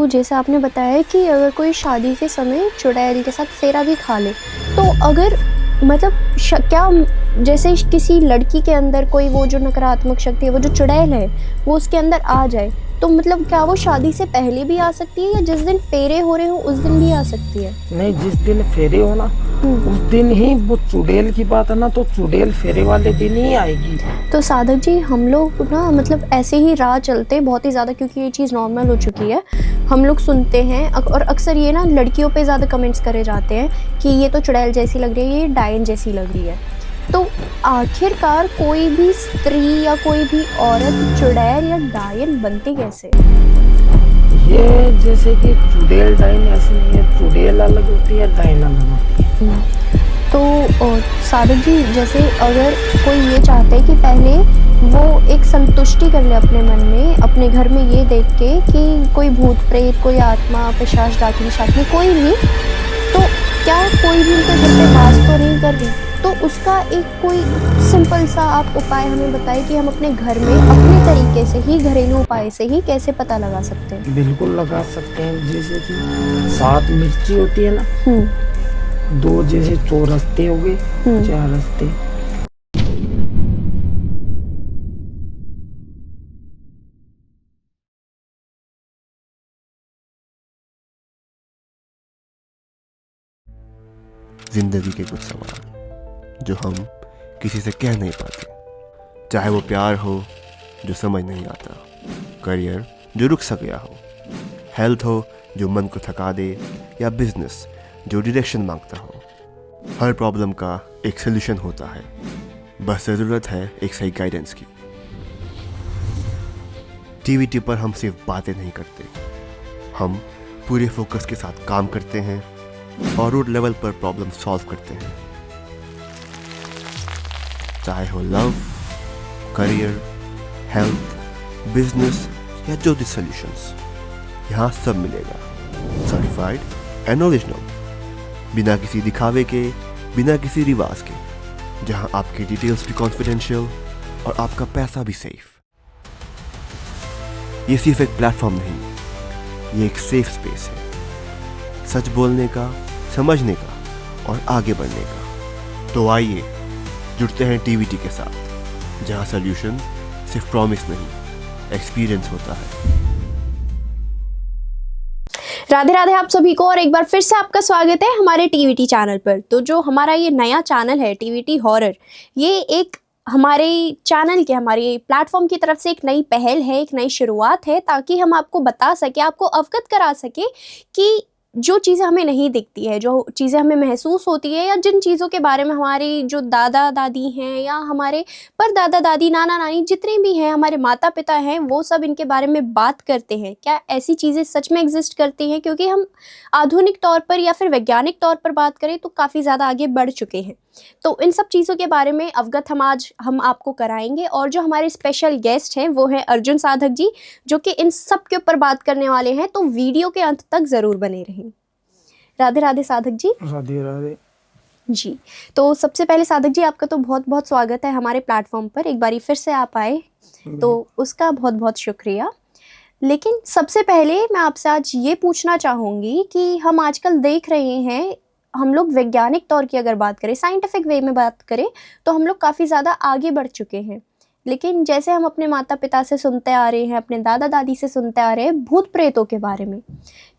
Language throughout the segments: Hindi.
तो जैसे आपने बताया कि अगर कोई शादी के समय चुड़ैल के साथ फेरा भी खा ले, तो अगर मतलब क्या जैसे किसी लड़की के अंदर कोई वो जो नकारात्मक शक्ति है, वो जो चुड़ैल है, वो उसके अंदर आ जाए, तो मतलब क्या वो शादी से पहले भी आ सकती है या जिस दिन फेरे हो रहे हो उस दिन भी आ सकती है? नहीं, जिस दिन फेरे हो ना उस दिन ही वो चुड़ैल की बात है ना, तो चुड़ैल फेरे वाले दिन ही आएगी। तो साधक जी, हम लोग ना मतलब ऐसे ही राह चलते बहुत ही ज़्यादा, क्योंकि ये चीज़ नॉर्मल हो चुकी है, हम लोग सुनते हैं और अक्सर ये ना लड़कियों पे ज़्यादा कमेंट्स करे जाते हैं कि ये तो चुड़ैल जैसी लग रही है, ये डायन जैसी लग रही है। तो आखिरकार कोई भी स्त्री या कोई भी औरत चुड़ैल या डायन बनती कैसे? ये जैसे कि चुड़ैल डायन ऐसी नहीं है, चुड़ैल अलग होती है, डायन अलग होती है। तो साधक जी, जैसे अगर कोई ये चाहते है कि पहले वो एक संतुष्टि कर ले अपने मन में, अपने घर में ये देख के कि कोई भूत प्रेत, कोई आत्मा, पिशाच, डाकनी शाकनी कोई भी, तो क्या कोई भी उनके घर पे वास तो नहीं कर रही, तो उसका एक कोई सिंपल सा आप उपाय हमें बताएं कि हम अपने घर में अपने तरीके से ही, घरेलू उपाय से ही कैसे पता लगा सकते हैं? बिल्कुल लगा सकते हैं। जैसे कि 7 मिर्ची होती है ना, 2 जैसे चौरस्ते हो गए, 4 रस्ते। जिंदगी के कुछ सवाल जो हम किसी से कह नहीं पाते, चाहे वो प्यार हो जो समझ नहीं आता, करियर जो रुक सा गया हो, हेल्थ हो जो मन को थका दे, या बिजनेस जो डायरेक्शन मांगता हो। हर प्रॉब्लम का एक सलूशन होता है, बस ज़रूरत है एक सही गाइडेंस की। टीवीटी पर हम सिर्फ बातें नहीं करते, हम पूरे फोकस के साथ काम करते हैं और रूट लेवल पर प्रॉब्लम सॉल्व करते हैं। चाहे हो लव, करियर, हेल्थ, बिजनेस या जो भी सॉल्यूशंस, यहाँ सब मिलेगा, सर्टिफाइड एंड ओरिजिनल, बिना किसी दिखावे के, बिना किसी रिवाज के, जहाँ आपकी डिटेल्स भी कॉन्फिडेंशियल और आपका पैसा भी सेफ। ये सिर्फ एक प्लेटफॉर्म नहीं, ये एक सेफ स्पेस है, सच बोलने का, समझने का और आगे बढ़ने का। तो आइए जुड़ते हैं टीवीटी के साथ, जहां सॉल्यूशन सिर्फ प्रॉमिस नहीं, एक्सपीरियंस होता है। राधे राधे आप सभी को, और एक बार फिर से आपका स्वागत है हमारे टीवीटी चैनल पर। तो जो हमारा ये नया चैनल है टीवीटी हॉरर, ये एक हमारे चैनल के, हमारे प्लेटफॉर्म की तरफ से एक नई पहल है, एक नई शुरुआत है, ताकि हम आपको बता सके, आपको अवगत करा सके कि जो चीज़ें हमें नहीं दिखती है, जो चीज़ें हमें महसूस होती है, या जिन चीज़ों के बारे में हमारी जो दादा दादी हैं या हमारे पर दादा दादी, नाना नानी, जितने भी हैं, हमारे माता पिता हैं, वो सब इनके बारे में बात करते हैं। क्या ऐसी चीज़ें सच में एग्जिस्ट करती हैं? क्योंकि हम आधुनिक तौर पर या फिर वैज्ञानिक तौर पर बात करें तो काफ़ी ज़्यादा आगे बढ़ चुके हैं। तो इन सब चीज़ों के बारे में अवगत हम आपको कराएंगे, और जो हमारे स्पेशल गेस्ट हैं वो हैं अर्जुन साधक जी, जो कि इन सब के ऊपर बात करने वाले हैं। तो वीडियो के अंत तक ज़रूर बने रहें। राधे राधे साधक जी। राधे राधे जी, तो सबसे पहले साधक जी, आपका तो बहुत बहुत स्वागत है हमारे प्लेटफॉर्म पर। एक बारी फिर से आप आए तो उसका बहुत बहुत शुक्रिया। लेकिन सबसे पहले मैं आपसे आज ये पूछना चाहूँगी कि हम आजकल देख रहे हैं, हम लोग वैज्ञानिक तौर की अगर बात करें, साइंटिफिक वे में बात करें, तो हम लोग काफ़ी ज़्यादा आगे बढ़ चुके हैं। लेकिन जैसे हम अपने माता पिता से सुनते आ रहे हैं, अपने दादा दादी से सुनते आ रहे हैं भूत प्रेतों के बारे में,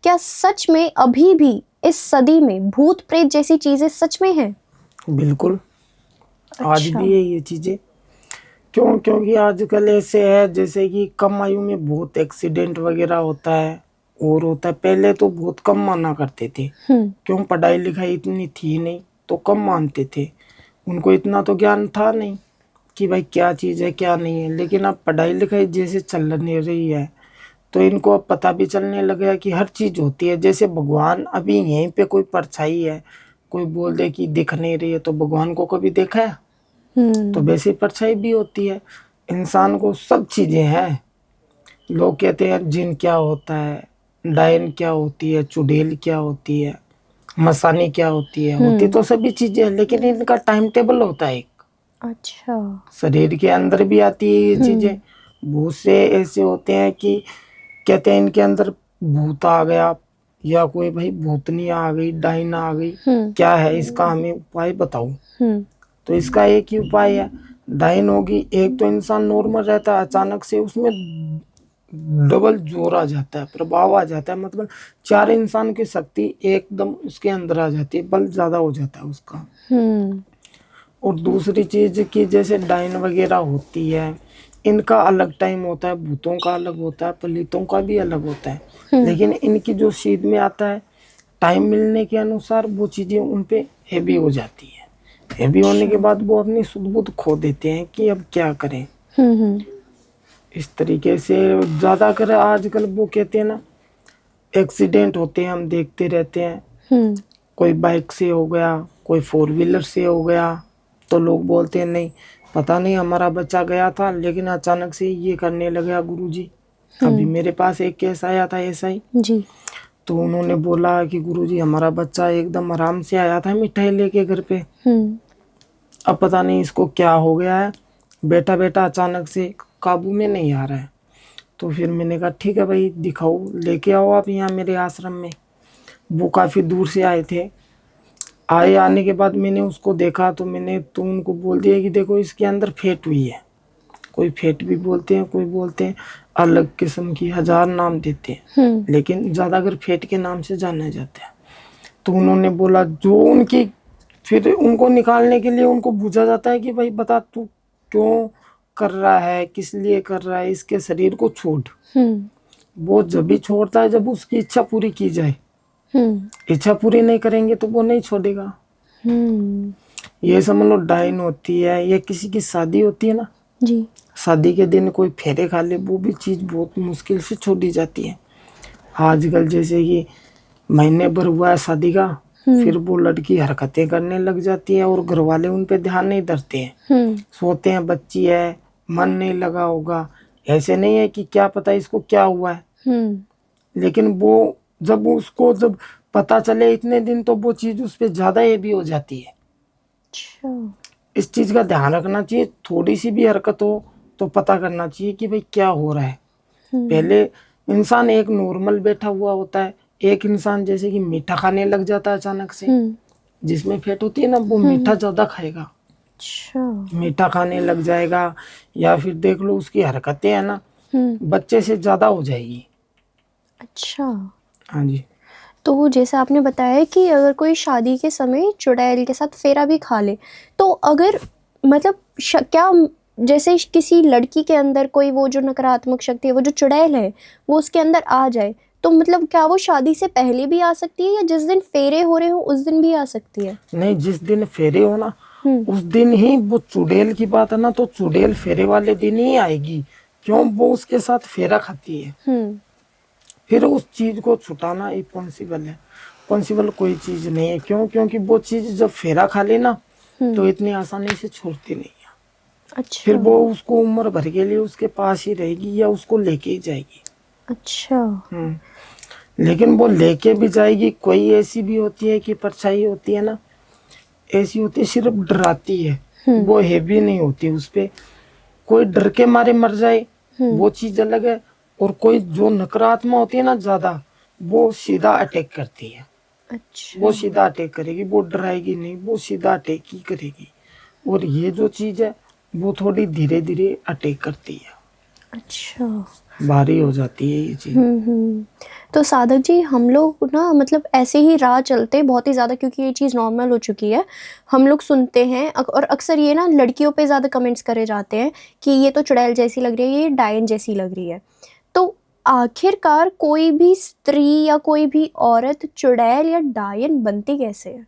क्या सच में अभी भी इस सदी में भूत प्रेत जैसी चीज़ें सच में हैं? बिल्कुल। अच्छा। आज भी है ये चीजें। क्योंकि आजकल ऐसे है जैसे कि कम आयु में बहुत एक्सीडेंट वगैरह होता है और होता है। पहले तो बहुत कम माना करते थे, क्यों, पढ़ाई लिखाई इतनी थी नहीं, तो कम मानते थे। उनको इतना तो ज्ञान था नहीं कि भाई क्या चीज़ है क्या नहीं है। लेकिन अब पढ़ाई लिखाई जैसे चलने रही है, तो इनको अब पता भी चलने लगा कि हर चीज़ होती है। जैसे भगवान अभी यहीं पे कोई परछाई है, कोई बोल दे कि दिख नहीं रही है, तो भगवान को कभी देखा है? तो वैसे परछाई भी होती है। इंसान को सब चीजें हैं। लोग कहते हैं जिन क्या होता है, डायन क्या होती है, चुड़ैल क्या होती है, मसानी क्या होती है। होती तो सभी चीजें हैं, लेकिन इनका टाइम टेबल होता है एक। अच्छा। शरीर के अंदर भी आती है ये चीजें। बहुत से ऐसे होते हैं कि कहते हैं इनके अंदर भूत आ गया या कोई भाई भूतनी आ गई, डायन आ गई, क्या है इसका हमें उपाय बताओ। तो इसका एक ही उपाय है, डायन होगी, एक तो इंसान नॉर्मल रहता है, अचानक से उसमें डबल जोर आ जाता है, प्रभाव आ जाता है, मतलब 4 इंसान की शक्ति एकदम उसके अंदर आ जाती है, बल ज्यादा हो जाता है उसका। और दूसरी चीज कि जैसे डायन वगैरह होती है, इनका अलग टाइम होता है, भूतों का अलग होता है, पलितों का भी अलग होता है, लेकिन इनकी जो सीध में आता है, टाइम मिलने के अनुसार वो चीजें उन पे हैवी हो जाती है। हैवी होने के बाद वो अपनी सुध बुध खो देते हैं कि अब क्या करें। इस तरीके से ज्यादातर आजकल वो कहते हैं ना, एक्सीडेंट होते हैं, हम देखते रहते हैं, कोई बाइक से हो गया, कोई 4 व्हीलर से हो गया, तो लोग बोलते हैं नहीं पता नहीं हमारा बच्चा गया था लेकिन अचानक से ये करने लगा गुरुजी। अभी मेरे पास एक केस आया था ऐसा ही जी। तो उन्होंने बोला कि गुरुजी हमारा बच्चा एकदम आराम से आया था मिठाई लेके घर पे, अब पता नहीं इसको क्या हो गया है, बेटा बेटा अचानक से काबू में नहीं आ रहा है। तो फिर मैंने कहा ठीक है भाई दिखाओ, लेके आओ आप यहाँ मेरे आश्रम में। वो काफ़ी दूर से आए थे, आने के बाद मैंने उसको देखा तो मैंने तो उनको बोल दिया कि देखो इसके अंदर फेट हुई है। कोई फेट भी बोलते हैं, कोई बोलते हैं अलग किस्म की, 1000 नाम देते हैं, लेकिन ज़्यादातर फेट के नाम से जाना जाता है। तो उन्होंने बोला जो उनकी, फिर उनको निकालने के लिए उनको पूछा जाता है कि भाई बता तू क्यों कर रहा है, किस लिए कर रहा है, इसके शरीर को छोड़। वो जब भी छोड़ता है जब उसकी इच्छा पूरी की जाए, इच्छा पूरी नहीं करेंगे तो वो नहीं छोड़ेगा। ये समझ लो डायन होती है, या किसी की शादी होती है ना जी, शादी के दिन कोई फेरे खा ले, वो भी चीज बहुत मुश्किल से छोड़ी जाती है। आजकल जैसे कि महीने भर हुआ है शादी का, फिर वो लड़की हरकतें करने लग जाती है और घर वाले उन पे ध्यान नहीं देते हैं, सोते हैं बच्ची है, मन नहीं लगा होगा, ऐसे नहीं है कि क्या पता इसको क्या हुआ है। लेकिन वो जब उसको जब पता चले इतने दिन तो वो चीज उस पर ज्यादा हेवी हो जाती है। इस चीज का ध्यान रखना चाहिए, थोड़ी सी भी हरकत हो तो पता करना चाहिए कि भाई क्या हो रहा है। पहले इंसान एक नॉर्मल बैठा हुआ होता है, एक इंसान जैसे कि मीठा खाने लग जाता है अचानक से, जिसमें फेट होती है ना वो मीठा ज्यादा खाएगा, मीठा खाने लग जाएगा, या फिर देख लो उसकी हरकतें है ना बच्चे से ज्यादा हो जाएगी। अच्छा, हाँ जी। तो जैसे आपने बताया कि अगर कोई शादी के समय चुड़ैल के साथ फेरा भी खा ले, तो अगर मतलब क्या जैसे किसी लड़की के अंदर कोई वो जो नकारात्मक शक्ति है, वो जो चुड़ैल है, वो उसके अंदर आ जाए, तो मतलब क्या वो शादी से पहले भी आ सकती है या जिस दिन फेरे हो रहे हो उस दिन भी आ सकती है? नहीं, जिस दिन फेरे हो ना उस दिन ही वो चुड़ैल की बात है ना, तो चुड़ैल फेरे वाले दिन ही आएगी, क्यों वो उसके साथ फेरा खाती है। फिर उस चीज को छुटाना इम्पॉसिबल है, पॉसिबल कोई चीज नहीं है। क्यों? क्योंकि वो चीज जब फेरा खा ले ना तो इतनी आसानी से छोड़ती नहीं है। अच्छा। फिर वो उसको उम्र भर के लिए उसके पास ही रहेगी या उसको लेके ही जाएगी। अच्छा। लेकिन वो लेके भी जाएगी, कोई ऐसी भी होती है कि परछाई होती है ना, ऐसी होती है सिर्फ डराती है, वो हेवी नहीं होती, उस पे कोई डर के मारे मर जाए वो चीज अलग है, और कोई जो नकारात्मक होती है ना ज्यादा, वो सीधा अटैक करती है। अच्छा। वो सीधा अटैक करेगी, वो डराएगी नहीं, वो सीधा अटैक ही करेगी। और ये जो चीज है वो थोड़ी धीरे धीरे अटैक करती है। अच्छा, भारी हो जाती है ये चीज। तो साधक जी, हम लोग ना मतलब ऐसे ही राह चलते बहुत ही ज़्यादा, क्योंकि ये चीज़ नॉर्मल हो चुकी है, हम लोग सुनते हैं और अक्सर ये ना लड़कियों पे ज़्यादा कमेंट्स करे जाते हैं कि ये तो चुड़ैल जैसी लग रही है, ये डायन जैसी लग रही है। तो आखिरकार कोई भी स्त्री या कोई भी औरत चुड़ैल या डायन बनती कैसे है?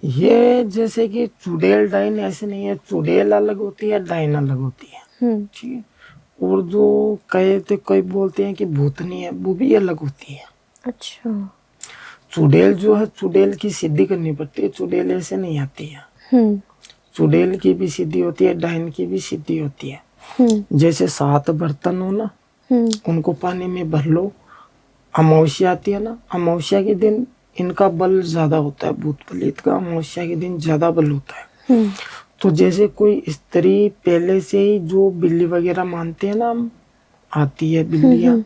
ये जैसे कि चुड़ैल डायन ऐसे नहीं है, चुड़ैल अलग होती है, डायन अलग होती है, ठीक है। और जो कहे तो कोई बोलते हैं कि भूतनी है, वो भी अलग होती है। अच्छा। चुड़ैल जो है, चुड़ैल की सिद्धि करनी पड़ती है, चुड़ैल ऐसे नहीं आती है। चुड़ैल की भी सिद्धि होती है, डायन की भी सिद्धि होती है। जैसे 7 बर्तन हो ना, उनको पानी में भर लो, अमावस्या आती है ना, अमावस्या के दिन इनका बल ज्यादा होता है, भूत प्रेत का अमावस्या के दिन ज्यादा बल होता है। तो जैसे कोई स्त्री पहले से ही जो बिल्ली वगैरह मानते हैं ना, आती है बिल्लियां,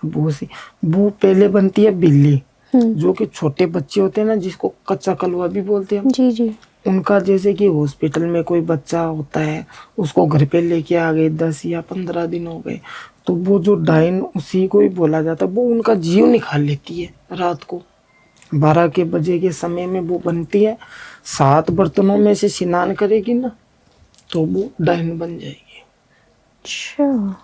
वो पहले बनती है बिल्ली, जो कि छोटे बच्चे होते हैं ना, जिसको कच्चा कलवा भी बोलते हैं। जी जी। उनका जैसे कि हॉस्पिटल में कोई बच्चा होता है, उसको घर पे लेके आ गए, 10 या 15 दिन हो गए, तो वो जो डाइन उसी को ही बोला जाता है, वो उनका जीव निकाल लेती है। रात को 12 के बजे के समय में वो बनती है, 7 बर्तनों में से स्नान करेगी ना, तो वो डाइन बन जाएगी। अच्छा।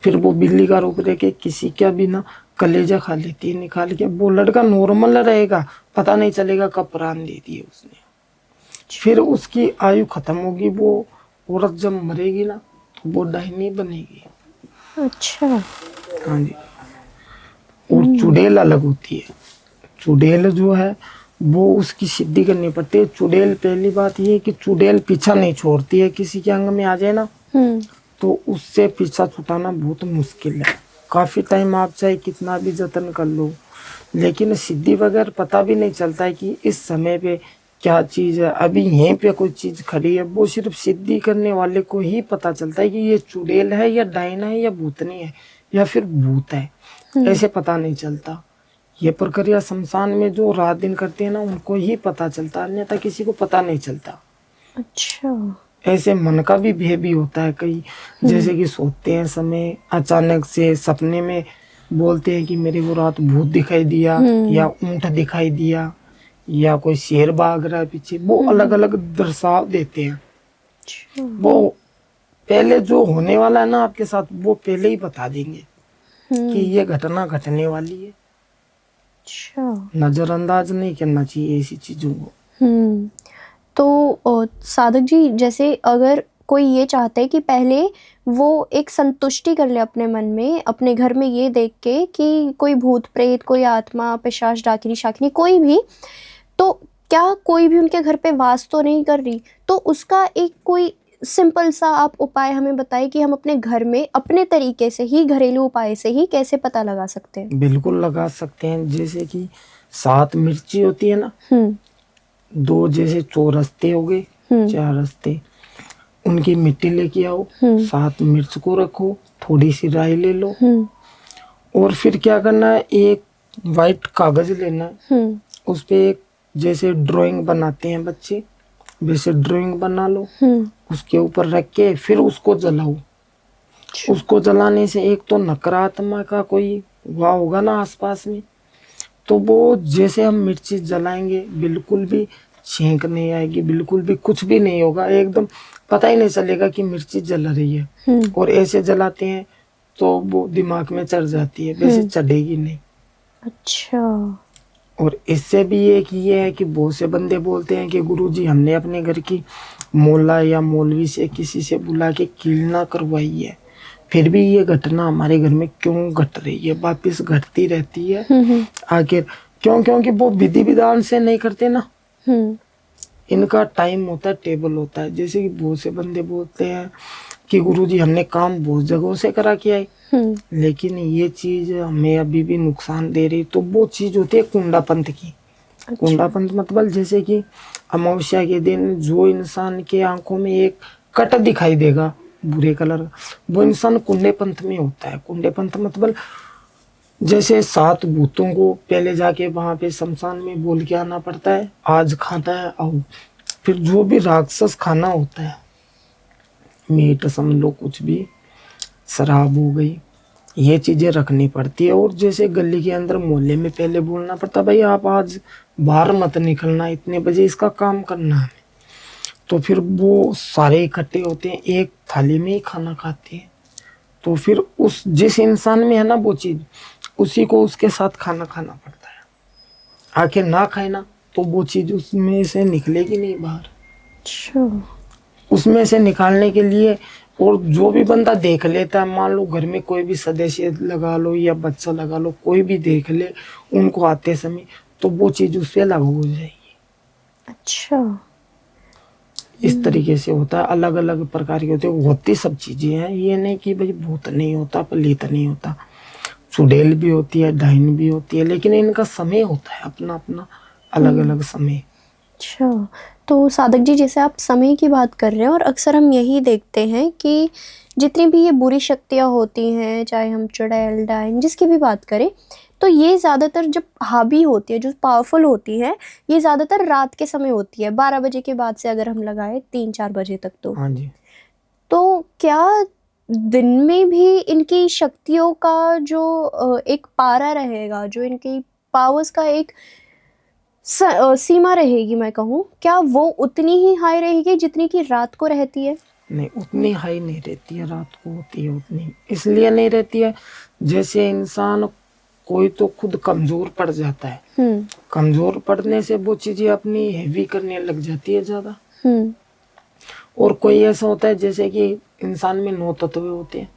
फिर वो बिल्ली का रूप लेके किसी का भी ना कलेजा खा लेती है निकाल के। वो लड़का नॉर्मल रहेगा, पता नहीं चलेगा कब प्राण दे दिए उसने। फिर उसकी आयु खत्म होगी, वो औरत जब मरेगी ना, तो वो डायनी बनेगी। अच्छा। हाँ जी। और चुड़ैल अलग होती है। चुड़ैल जो है वो उसकी सिद्धि करनी पड़ती है। चुड़ैल, पहली बात ये है कि चुड़ैल पीछा नहीं छोड़ती है। किसी के अंग में आ जाए ना, तो उससे पीछा छुटाना बहुत मुश्किल है। काफी टाइम आप चाहे कितना भी जतन कर लो, लेकिन सिद्धि वगैरह पता भी नहीं चलता है कि इस समय पे क्या चीज है। अभी यहीं पे कोई चीज खड़ी है, वो सिर्फ सिद्धि करने वाले को ही पता चलता है कि ये चुड़ैल है या डायना है या भूतनी है या फिर भूत है। ऐसे पता नहीं चलता। ये प्रक्रिया शमशान में जो रात दिन करते हैं ना, उनको ही पता चलता, अन्यथा किसी को पता नहीं चलता। अच्छा। ऐसे मन का भी भय भी होता है कई, जैसे कि सोते हैं समय अचानक से सपने में बोलते हैं कि मेरे को रात भूत दिखाई दिया या ऊंट दिखाई दिया या कोई शेर भाग रहा है पीछे। वो अलग अलग दर्शाव देते हैं। वो पहले जो होने वाला है ना आपके साथ, वो पहले ही बता देंगे कि ये घटना घटने वाली है। अच्छा। नजरअंदाज नहीं करना चाहिए ऐसी चीजों को। तो साधक जी, जैसे अगर कोई ये चाहता है कि पहले वो एक संतुष्टि कर ले अपने मन में, अपने घर में ये देख के कि कोई भूत प्रेत, कोई आत्मा, पिशाच, डाकिनी शाकिनी कोई भी, तो क्या कोई भी उनके घर पे वास तो नहीं कर रही, तो उसका एक कोई सिंपल सा आप उपाय हमें बताइए कि हम अपने घर में अपने तरीके से ही, घरेलू उपाय से ही कैसे पता लगा सकते हैं। बिल्कुल लगा सकते हैं। जैसे कि 7 मिर्ची होती है ना, 2 जैसे चौरस्ते हो गए, 4 रस्ते, उनकी मिट्टी लेके आओ, 7 मिर्च को रखो, थोड़ी सी राई ले लो, और फिर क्या करना है, एक वाइट कागज लेना है, उस पे एक जैसे ड्राइंग बनाते हैं बच्चे, वैसे ड्राइंग बना लो, उसके ऊपर रख के फिर उसको जलाओ। उसको जलाने से एक तो नकारात्मक का कोई हुआ होगा ना आसपास में, तो वो जैसे हम मिर्ची जलाएंगे बिल्कुल भी छींक नहीं आएगी, बिल्कुल भी कुछ भी नहीं होगा, एकदम पता ही नहीं चलेगा कि मिर्ची जल रही है। और ऐसे जलाते हैं तो वो दिमाग में चढ़ जाती है, वैसे चढ़ेगी नहीं। अच्छा। और इससे भी एक ये है कि बहुत से बंदे बोलते हैं कि गुरुजी हमने अपने घर की मोला या मौलवी से किसी से बुला के कीलना करवाई है, फिर भी ये घटना हमारे घर में क्यों घट रही है, वापिस घटती रहती है आखिर क्यों? क्योंकि वो विधि विधान से नहीं करते ना। इनका टाइम होता है, टेबल होता है। जैसे कि बहुत से बंदे बोलते हैं कि गुरुजी हमने काम बहुत जगहों से करा के आए, लेकिन ये चीज हमें अभी भी नुकसान दे रही। तो वो चीज होती है कुंडापंथ की। अच्छा। कुंडापंथ मतलब जैसे कि अमावस्या के दिन जो इंसान के आंखों में एक कट दिखाई देगा बुरे कलर, वो इंसान कुंडे पंथ में होता है। कुंडे पंथ मतलब जैसे 7 भूतों को पहले जाके वहां पे शमशान में बोल के आना पड़ता है, आज खाना है आओ। फिर जो भी राक्षस खाना होता है, मीट समझ लो, कुछ भी, शराब हो गई, ये चीजें रखनी पड़ती है। और जैसे गली के अंदर मोहल्ले में पहले बोलना पड़ता, भाई आप आज बाहर मत निकलना, इतने बजे इसका काम करना है। तो फिर वो सारे इकट्ठे होते हैं, एक थाली में ही खाना खाते हैं। तो फिर उस जिस इंसान में है ना वो चीज, उसी को उसके साथ खाना खाना पड़ता है। आखिर ना खाए ना तो वो चीज उसमें से निकलेगी नहीं बाहर। अच्छा। उसमें से निकालने के लिए, और जो भी बंदा देख लेता है, मान लो घर में कोई भी सदस्य लगा लो या बच्चा लगा लो, कोई भी देख ले उनको आते समय, तो वो चीज उस पर लागू हो जाएगी। अच्छा। इस तरीके से होता है। अलग अलग प्रकार के होती सब चीजें हैं। ये नहीं कि भाई भूत नहीं होता, पलीत नहीं होता, चुड़ैल भी होती है, डाइन भी होती है, लेकिन इनका समय होता है अपना अपना, अलग अलग समय। अच्छा, तो साधक जी, जैसे आप समय की बात कर रहे हैं और अक्सर हम यही देखते हैं कि जितनी भी ये बुरी शक्तियाँ होती हैं, चाहे हम चुड़ैल, डायन जिसकी भी बात करें, तो ये ज़्यादातर जब हावी होती है, जो पावरफुल होती है, ये ज़्यादातर रात के समय होती है, 12 बजे के बाद से अगर हम लगाए 3-4 बजे तक तो। हाँ जी। तो क्या दिन में भी इनकी शक्तियों का जो एक पारा रहेगा, जो इनकी पावर्स का एक सीमा रहेगी मैं कहूँ, क्या वो उतनी ही हाई रहेगी जितनी कि रात को रहती है? नहीं, उतनी हाई नहीं रहती है, रात को होती है उतनी। इसलिए नहीं रहती है, जैसे इंसान कोई तो खुद कमजोर पड़ जाता है, कमजोर पड़ने से वो चीजें अपनी हैवी करने लग जाती है ज्यादा। और कोई ऐसा होता है जैसे कि इंसान में 9 तत्व होते हैं,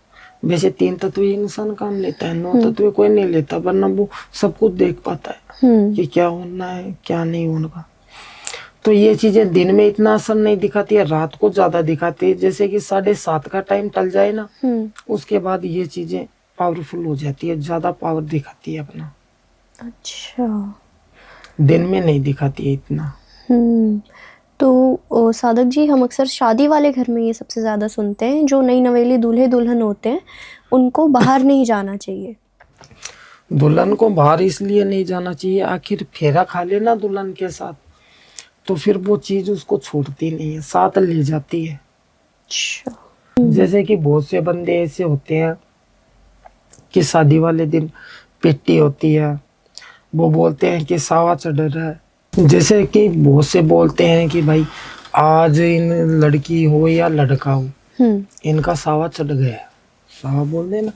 वैसे 3 तत्व ही इंसान काम लेता है, 9 तत्व कोई नहीं लेता, वरना वो सब कुछ देख पाता है कि क्या होना है क्या नहीं होना। तो ये चीजें दिन में इतना असर नहीं दिखाती है, रात को ज्यादा दिखाती है। जैसे कि 7:30 का टाइम टल जाए ना, उसके बाद ये चीजें पावरफुल हो जाती है, ज्यादा पावर दिखाती है अपना। अच्छा। दिन में नहीं दिखाती है इतना। तो साधक जी, हम अक्सर शादी वाले घर में ये सबसे ज़्यादा सुनते हैं, जो नई नवेली दूल्हे दुल्हन होते हैं उनको बाहर नहीं जाना चाहिए। दुल्हन को बाहर इसलिए नहीं जाना चाहिए, आखिर फेरा खा लेना दुल्हन के साथ तो फिर वो चीज उसको छोड़ती नहीं है, साथ ले जाती है। अच्छा। जैसे कि बहुत से बंदे ऐसे होते हैं कि शादी वाले दिन पिट्टी होती है, वो बोलते हैं कि सावा चढ़ रहा है। जैसे कि बहुत से बोलते हैं कि भाई आज इन लड़की हो या लड़का हो, इनका सावा चढ़ गया है, सावा बोल देना।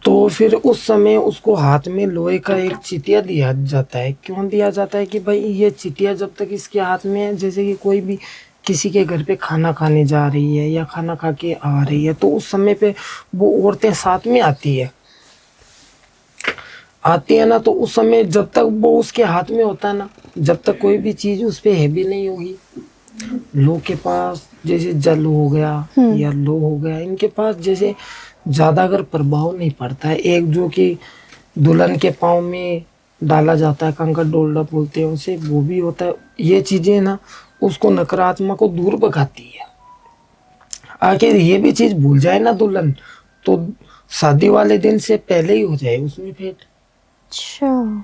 तो फिर उस समय उसको हाथ में लोहे का एक चिटिया दिया जाता है। क्यों दिया जाता है कि भाई ये चिटिया जब तक इसके हाथ में है, जैसे कि कोई भी किसी के घर पे खाना खाने जा रही है या खाना खा के आ रही है, तो उस समय पे वो औरतें साथ में आती है ना, तो उस समय जब तक वो उसके हाथ में होता है ना, जब तक कोई भी चीज उस पे हैवी नहीं होगी, लोग के पास जैसे जल हो गया या लो हो गया, इनके पास जैसे ज्यादा अगर प्रभाव नहीं पड़ता है। एक जो कि दुल्हन के पाँव में डाला जाता है, कंकड़ डोलडा बोलते हैं उसे, वो भी होता है। ये चीजें ना उसको नकारात्मक को दूर भगाती है। आखिर ये भी चीज भूल जाए ना दुल्हन, तो शादी वाले दिन से पहले ही हो जाए उसमें भेंट। अच्छा।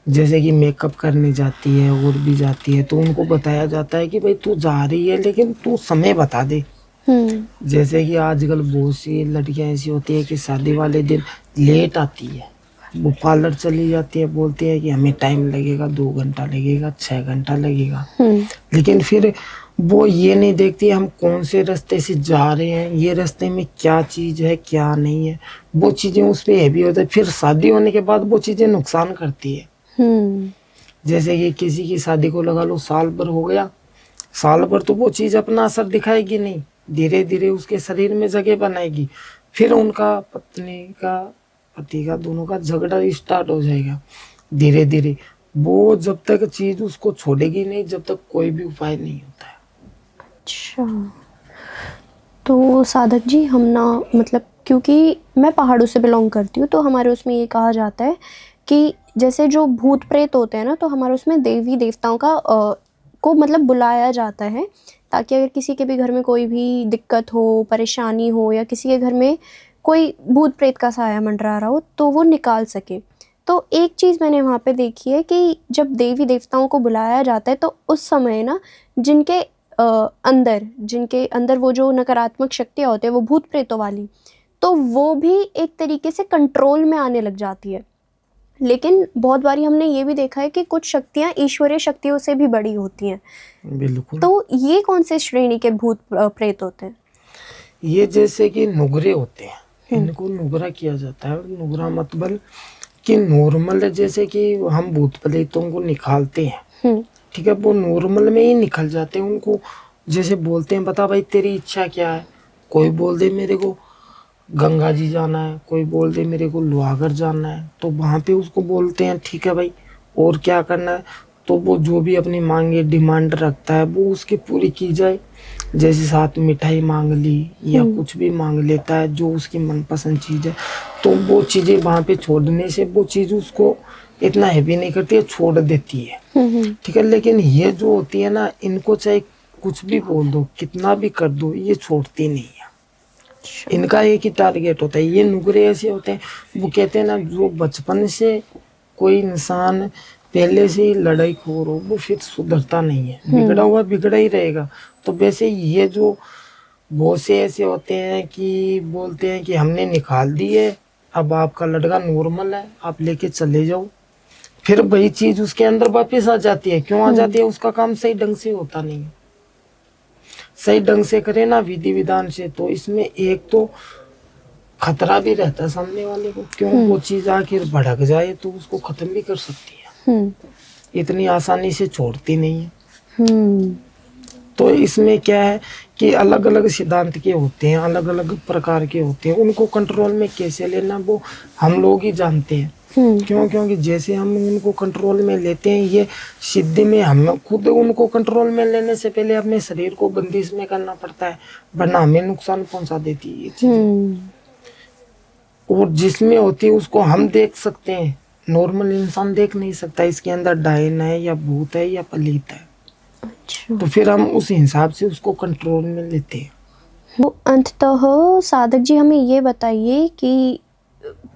जैसे कि मेकअप करने जाती है और भी जाती है, तो उनको बताया जाता है कि भाई तू जा रही है लेकिन तू समय बता दे। जैसे कि आजकल बहुत सी लड़कियां ऐसी होती है कि शादी वाले दिन लेट आती है, वो पार्लर चली जाती है, बोलती है कि हमें टाइम लगेगा, 2 घंटा लगेगा, 6 घंटा लगेगा, लेकिन फिर वो ये नहीं देखती हम कौन से रास्ते से जा रहे हैं, ये रास्ते में क्या चीज है क्या नहीं है, वो चीजें उस पर हैवी होता है। फिर शादी होने के बाद वो चीजें नुकसान करती है। जैसे कि किसी की शादी को लगा लो साल भर हो गया, साल भर तो वो चीज अपना असर दिखाएगी नहीं, धीरे धीरे उसके शरीर में जगह बनाएगी। फिर उनका पति का दोनों का झगड़ा स्टार्ट हो जाएगा धीरे धीरे। वो जब तक चीज उसको छोड़ेगी नहीं, जब तक कोई भी उपाय नहीं होता है। अच्छा। तो साधक जी, हम ना मतलब, क्योंकि मैं पहाड़ों से बिलोंग करती हूँ, तो हमारे उसमें ये कहा जाता है कि जैसे जो भूत प्रेत होते हैं ना, तो हमारे उसमें देवी देवताओं का को मतलब बुलाया जाता है, ताकि अगर किसी के भी घर में कोई भी दिक्कत हो, परेशानी हो, या किसी के घर में कोई भूत प्रेत का साया मंडरा रहा हो, तो वो निकाल सके। तो एक चीज़ मैंने वहाँ पे देखी है कि जब देवी देवताओं को बुलाया जाता है, तो उस समय ना जिनके अंदर वो जो नकारात्मक शक्तियाँ होती है, वो भूत प्रेतों वाली, तो वो भी एक तरीके से कंट्रोल में आने लग जाती है। लेकिन बहुत बारी हमने ये भी देखा है कि कुछ शक्तियाँ ईश्वरीय शक्तियों से भी बड़ी होती हैं। बिल्कुल। तो ये कौन से श्रेणी के भूत प्रेत होते हैं? ये जैसे कि नुगरे होते हैं, इनको नुगरा किया जाता है। नुगरा मतलब कि नॉर्मल, जैसे कि हम भूत प्रेतों को निकालते हैं, ठीक है, वो नॉर्मल में ही निकल जाते हैं। उनको जैसे बोलते हैं बता भाई तेरी इच्छा क्या है, कोई बोल दे मेरे को गंगा जी जाना है, कोई बोल दे मेरे को लोहागढ़ जाना है, तो वहाँ पे उसको बोलते हैं ठीक है भाई और क्या करना है, तो वो जो भी अपनी मांगे डिमांड रखता है वो उसकी पूरी की जाए। जैसे साथ मिठाई मांग ली या कुछ भी मांग लेता है जो उसकी मनपसंद चीज़ है, तो वो चीज़ें वहाँ पे छोड़ने से वो चीज़ उसको इतना हैवी नहीं करती है, छोड़ देती है। ठीक है, लेकिन ये जो होती है ना, इनको चाहे कुछ भी बोल दो, कितना भी कर दो, ये छोड़ती नहीं है। इनका एक ही टारगेट होता है। ये नुगरे ऐसे होते हैं, वो कहते हैं ना, जो बचपन से कोई इंसान पहले से ही लड़ाई खोर हो, वो फिर सुधरता नहीं है, बिगड़ा हुआ बिगड़ा ही रहेगा। तो वैसे ये जो बहुत से ऐसे होते हैं कि बोलते हैं कि हमने निकाल दी है, अब आपका लड़का नॉर्मल है, आप लेके चले जाओ। फिर वही चीज उसके अंदर वापस आ जाती है। क्यों आ जाती है? उसका काम सही ढंग से होता नहीं है। सही ढंग से करे ना, विधि विधान से, तो इसमें एक तो खतरा भी रहता है सामने वाले को। क्यों? वो चीज आखिर भड़क जाए तो उसको खत्म भी कर सकती है, इतनी आसानी से छोड़ती नहीं है। तो इसमें क्या है कि अलग अलग सिद्धांत के होते हैं, अलग अलग प्रकार के होते हैं। उनको कंट्रोल में कैसे लेना वो हम लोग ही जानते हैं। क्यों? क्योंकि जैसे हम उनको कंट्रोल में लेते हैं, ये सिद्धि में हम खुद उनको कंट्रोल में लेने से पहले अपने शरीर को बंदिश में करना पड़ता है, वरना हमें नुकसान पहुंचा देती है ये चीजें। और जिसमें होती है उसको हम देख सकते हैं, नॉर्मल इंसान देख नहीं सकता इसके अंदर डायन है या भूत है या पलीत है। अच्छा। तो फिर हम उस हिसाब से उसको कंट्रोल में लेते हैं। तो अंततः साधक जी हमें ये बताइए कि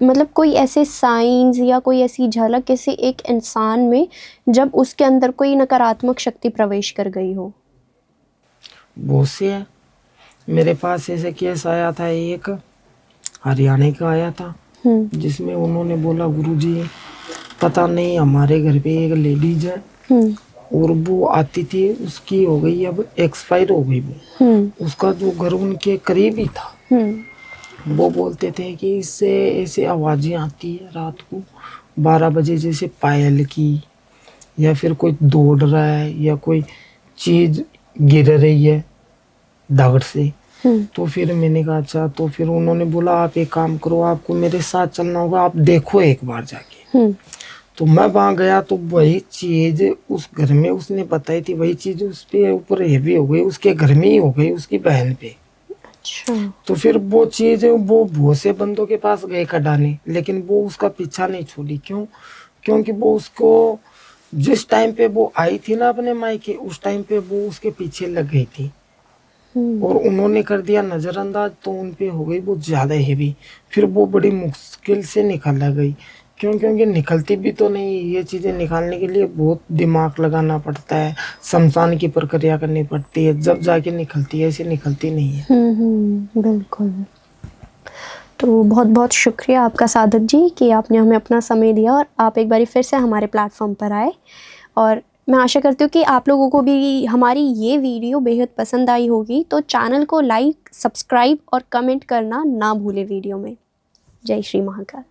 मतलब कोई ऐसे साइंस या कोई ऐसी झलक किसी एक इंसान में जब उसके अंदर कोई नकारात्मक शक्ति प्रवेश कर गई हो। बहुत से है। मेरे पास ऐसे केस आया था, एक हरियाणा का आया था, जिसमें उन्होंने बोला, गुरुजी पता नहीं हमारे घर पे एक लेडीज है और वो आती थी, उसकी हो गई, अब एक्सपायर हो गई वो। उसका जो घर उनके करीब ही था। वो बोलते थे कि इससे ऐसे आवाजें आती है रात को 12 बजे, जैसे पायल की, या फिर कोई दौड़ रहा है या कोई चीज गिर रही है धड़ से। तो फिर मैंने कहा अच्छा। तो फिर उन्होंने बोला, आप एक काम करो, आपको मेरे साथ चलना होगा, आप देखो एक बार जाके। तो मैं वहां गया तो वही चीज उस घर में उसने बताई थी, वही चीज उस पे ऊपर हैवी हो गई, उसके घर में ही हो गई, उसकी बहन पे। अच्छा। तो फिर वो चीज वो बहुत से बंदों के पास गए कढ़ाने, लेकिन वो उसका पीछा नहीं छोड़ी। क्यों? क्योंकि वो उसको जिस टाइम पे वो आई थी ना अपने मायके, उस टाइम पे वो उसके पीछे लग गई थी और उन्होंने कर दिया नजरअंदाज, तो उन पे हो गई वो ज्यादा हैवी। फिर वो बड़ी मुश्किल से निकाला गई। क्यों? क्योंकि निकलती भी तो नहीं, ये चीजें निकालने के लिए बहुत दिमाग लगाना पड़ता है, शमशान की प्रक्रिया करनी पड़ती है, जब जाके निकलती है, ऐसे निकलती नहीं है। बिल्कुल। तो बहुत बहुत शुक्रिया आपका साधक जी कि आपने हमें अपना समय दिया और आप एक बार फिर से हमारे प्लेटफॉर्म पर आए। और मैं आशा करती हूँ कि आप लोगों को भी हमारी ये वीडियो बेहद पसंद आई होगी। तो चैनल को लाइक, सब्सक्राइब और कमेंट करना ना भूलें वीडियो में। जय श्री महाकाल।